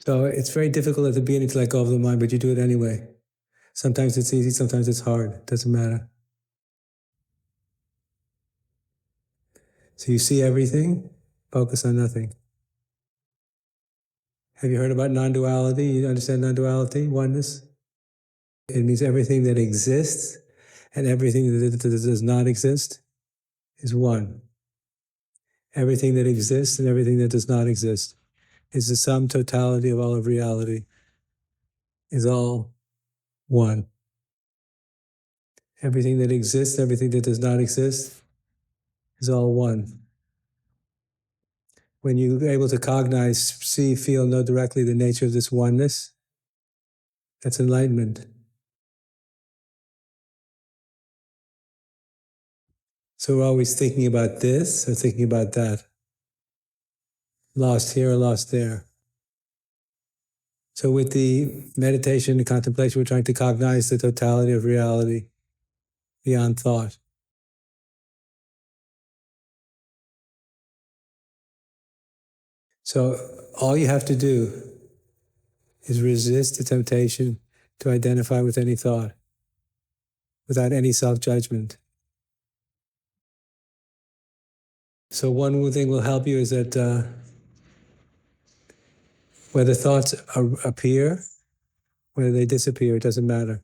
So it's very difficult at the beginning to let go of the mind, but you do it anyway. Sometimes it's easy, sometimes it's hard. It doesn't matter. So you see everything, focus on nothing. Have you heard about non-duality? You understand non-duality, oneness? It means everything that exists and everything that does not exist is one. Everything that exists and everything that does not exist is the sum totality of all of reality, is all one. Everything that exists, everything that does not exist is all one. When you're able to cognize, see, feel, know directly the nature of this oneness, that's enlightenment. So we're always thinking about this or thinking about that. Lost here or lost there. So with the meditation and contemplation, we're trying to cognize the totality of reality beyond thought. So all you have to do is resist the temptation to identify with any thought without any self-judgment. So one thing will help you is that whether thoughts appear, whether they disappear, it doesn't matter.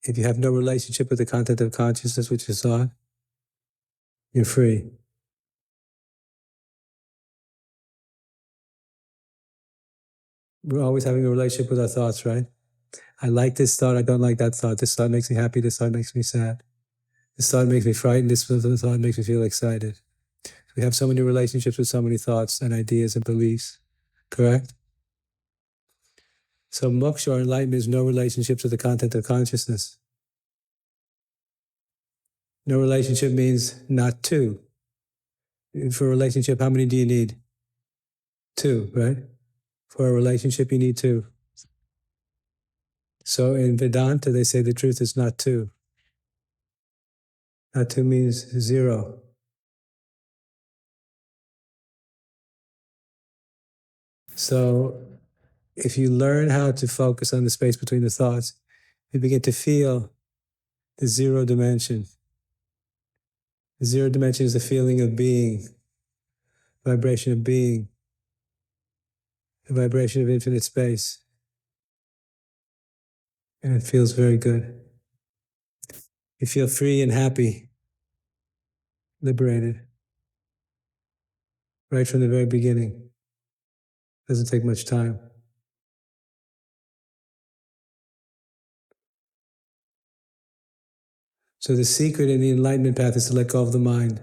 If you have no relationship with the content of consciousness, which is thought, you're free. We're always having a relationship with our thoughts, right? I like this thought, I don't like that thought. This thought makes me happy, this thought makes me sad. This thought makes me frightened, this thought makes me feel excited. We have so many relationships with so many thoughts and ideas and beliefs, correct? So moksha or enlightenment is no relationship to the content of consciousness. No relationship means not two. For a relationship, how many do you need? Two, right? For a relationship, you need two. So in Vedanta, they say the truth is not two. Not two means zero. So if you learn how to focus on the space between the thoughts, you begin to feel the zero dimension. The zero dimension is the feeling of being, vibration of being, the vibration of infinite space. And it feels very good. You feel free and happy, liberated, right from the very beginning. Doesn't take much time. So the secret in the enlightenment path is to let go of the mind.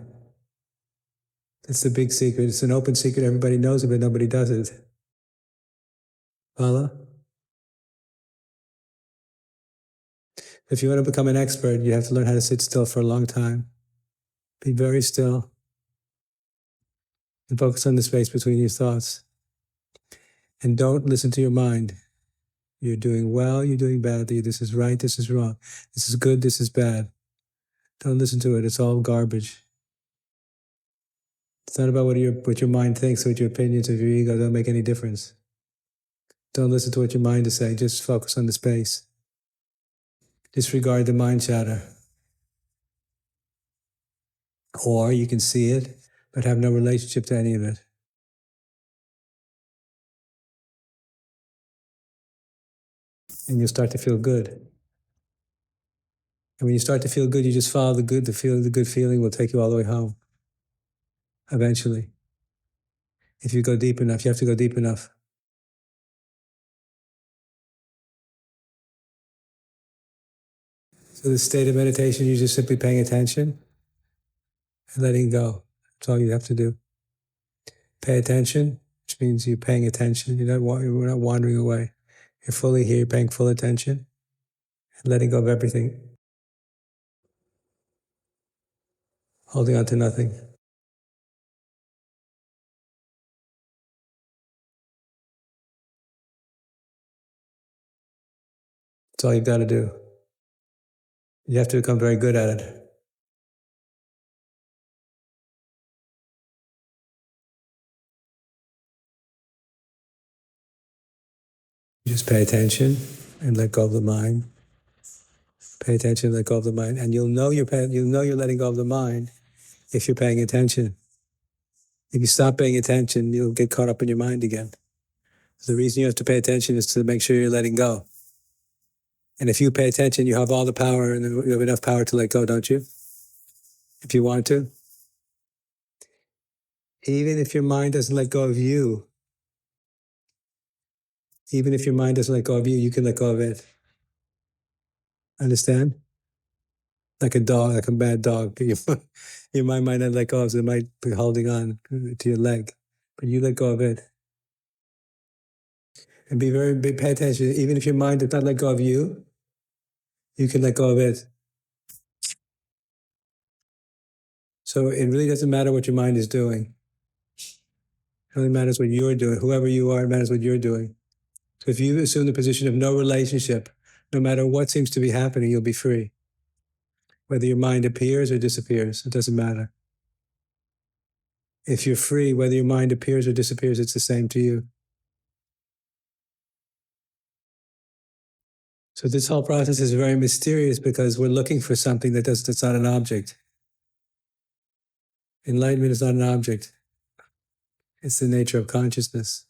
That's the big secret. It's an open secret. Everybody knows it, but nobody does it. Follow? If you want to become an expert, you have to learn how to sit still for a long time. Be very still and focus on the space between your thoughts. And don't listen to your mind. You're doing well, you're doing badly. This is right, this is wrong. This is good, this is bad. Don't listen to it. It's all garbage. It's not about what your mind thinks, what your opinions of your ego don't make any difference. Don't listen to what your mind is saying. Just focus on the space. Disregard the mind chatter. Or you can see it, but have no relationship to any of it. And you'll start to feel good. And when you start to feel good, you just follow the good feeling will take you all the way home. Eventually. If you go deep enough, you have to go deep enough. So the state of meditation, you're just simply paying attention and letting go. That's all you have to do. Pay attention, which means you're paying attention. You're not wandering away. You're fully here, you're paying full attention and letting go of everything. Holding on to nothing. That's all you've got to do. You have to become very good at it. Just pay attention and let go of the mind. Pay attention, let go of the mind, and you'll know you're letting go of the mind if you're paying attention. If you stop paying attention, you'll get caught up in your mind again. So the reason you have to pay attention is to make sure you're letting go. And if you pay attention, you have all the power, and you have enough power to let go, don't you? If you want to. Even if your mind doesn't let go of you, even if your mind doesn't let go of you, you can let go of it. Understand? Like a dog, like a bad dog. Your mind might not let go, so it might be holding on to your leg, but you let go of it. And pay attention. Even if your mind does not let go of you, you can let go of it. So it really doesn't matter what your mind is doing. It only matters what you're doing. Whoever you are, it matters what you're doing. So if you assume the position of no relationship, no matter what seems to be happening, you'll be free. Whether your mind appears or disappears, it doesn't matter. If you're free, whether your mind appears or disappears, it's the same to you. So this whole process is very mysterious because we're looking for something that's not an object. Enlightenment is not an object. It's the nature of consciousness.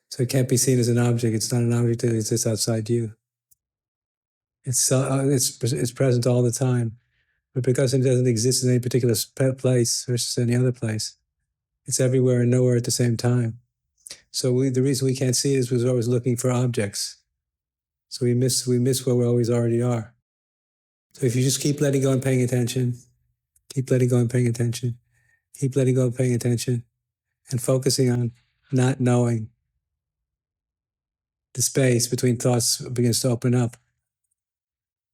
So it can't be seen as an object. It's not an object that exists outside you. It's present all the time. But because it doesn't exist in any particular place versus any other place, it's everywhere and nowhere at the same time. So the reason we can't see it is because we're always looking for objects. So we miss where we always already are. So if you just keep letting go and paying attention, keep letting go and paying attention, keep letting go and paying attention, and focusing on not knowing, the space between thoughts begins to open up.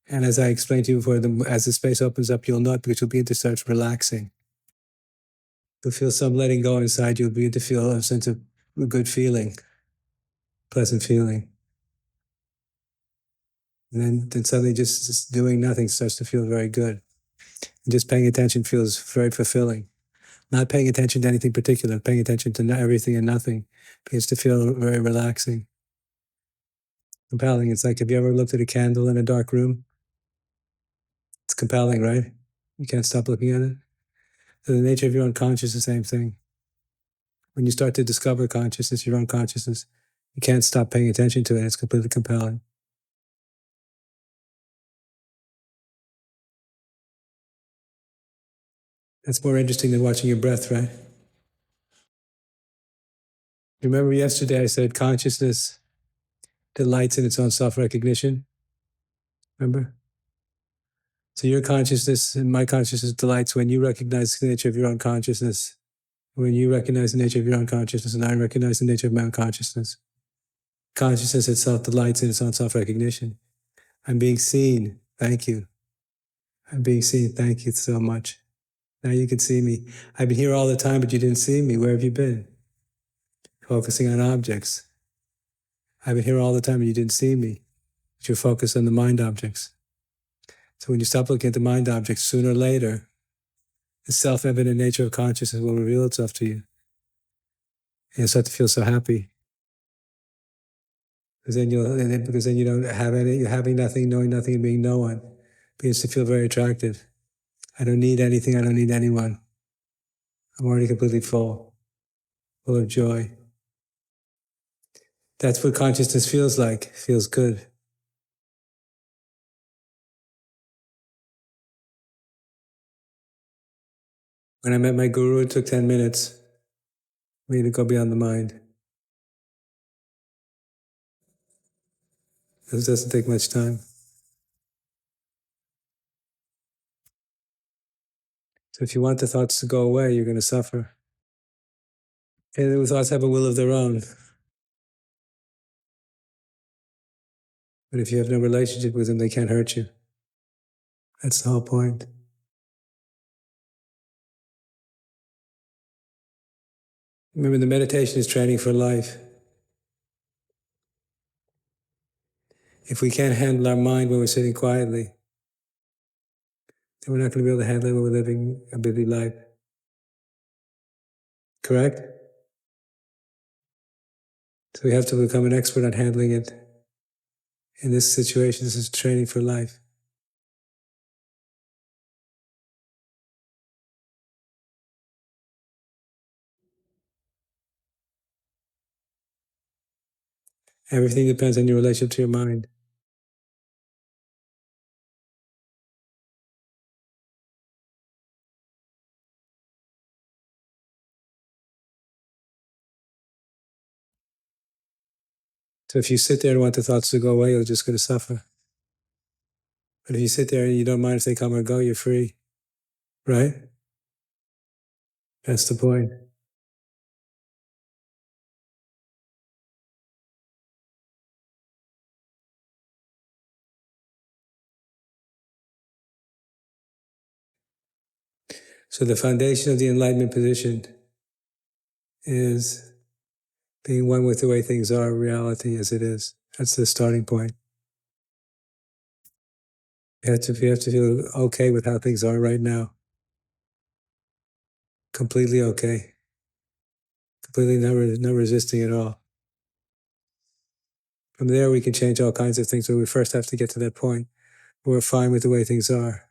And as I explained to you before, as the space opens up, you'll know it because you'll begin to start relaxing. You'll feel some letting go inside. You'll begin to feel a sense of a good feeling, pleasant feeling. And then suddenly just doing nothing starts to feel very good. And just paying attention feels very fulfilling. Not paying attention to anything particular, paying attention to everything and nothing begins to feel very relaxing, compelling. It's like, have you ever looked at a candle in a dark room? It's compelling, right? You can't stop looking at it. So the nature of your own consciousness is the same thing. When you start to discover consciousness, your own consciousness, you can't stop paying attention to it. It's completely compelling. That's more interesting than watching your breath, right? Remember yesterday I said consciousness delights in its own self-recognition? Remember? So your consciousness and my consciousness delights when you recognize the nature of your own consciousness, when you recognize the nature of your own consciousness, and I recognize the nature of my own consciousness. Consciousness itself delights in its own self-recognition. I'm being seen. Thank you. I'm being seen. Thank you so much. Now you can see me. I've been here all the time, but you didn't see me. Where have you been? Focusing on objects. I've been here all the time, and you didn't see me. But you're focused on the mind objects. So when you stop looking at the mind objects, sooner or later, the self-evident nature of consciousness will reveal itself to you. And you'll start to feel so happy. Because then you don't have you're having nothing, knowing nothing, and being no one. It begins to feel very attractive. I don't need anything, I don't need anyone. I'm already completely full of joy. That's what consciousness feels like. It feels good. When I met my guru, it took 10 minutes for me to go beyond the mind. It doesn't take much time. So if you want the thoughts to go away, you're going to suffer. And the thoughts have a will of their own. But if you have no relationship with them, they can't hurt you. That's the whole point. Remember, the meditation is training for life. If we can't handle our mind when we're sitting quietly, then we're not going to be able to handle it when we're living a busy life. Correct? So we have to become an expert on handling it in this situation. This is training for life. Everything depends on your relationship to your mind. So if you sit there and want the thoughts to go away, you're just going to suffer. But if you sit there and you don't mind if they come or go, you're free. Right? That's the point. So the foundation of the enlightenment position is being one with the way things are, reality as it is. That's the starting point. You have to feel okay with how things are right now. Completely okay. Completely not resisting at all. From there, we can change all kinds of things, but we first have to get to that point where we're fine with the way things are.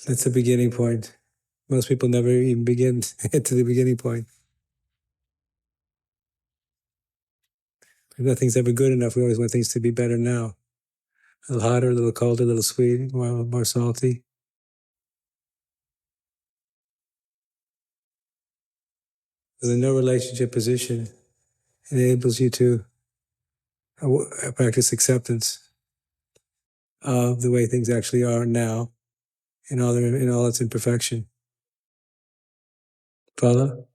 That's the beginning point. Most people never even begin to get to the beginning point. If nothing's ever good enough, we always want things to be better now. A little hotter, a little colder, a little sweet, more salty. The no relationship position enables you to practice acceptance of the way things actually are now in all its imperfection. Follow?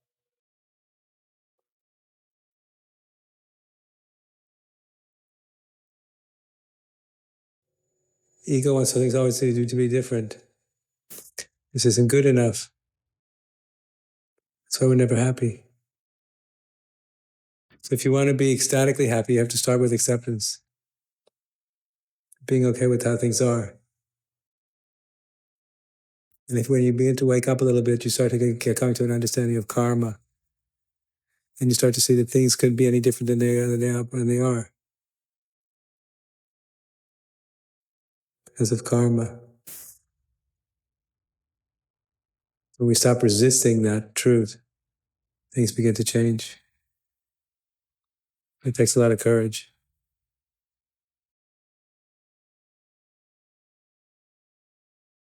Ego wants things always to be different. This isn't good enough. That's why we're never happy. So if you want to be ecstatically happy, you have to start with acceptance. Being okay with how things are. And if when you begin to wake up a little bit, you start to get coming to an understanding of karma. And you start to see that things couldn't be any different than they are. Because of karma. When we stop resisting that truth, things begin to change. It takes a lot of courage.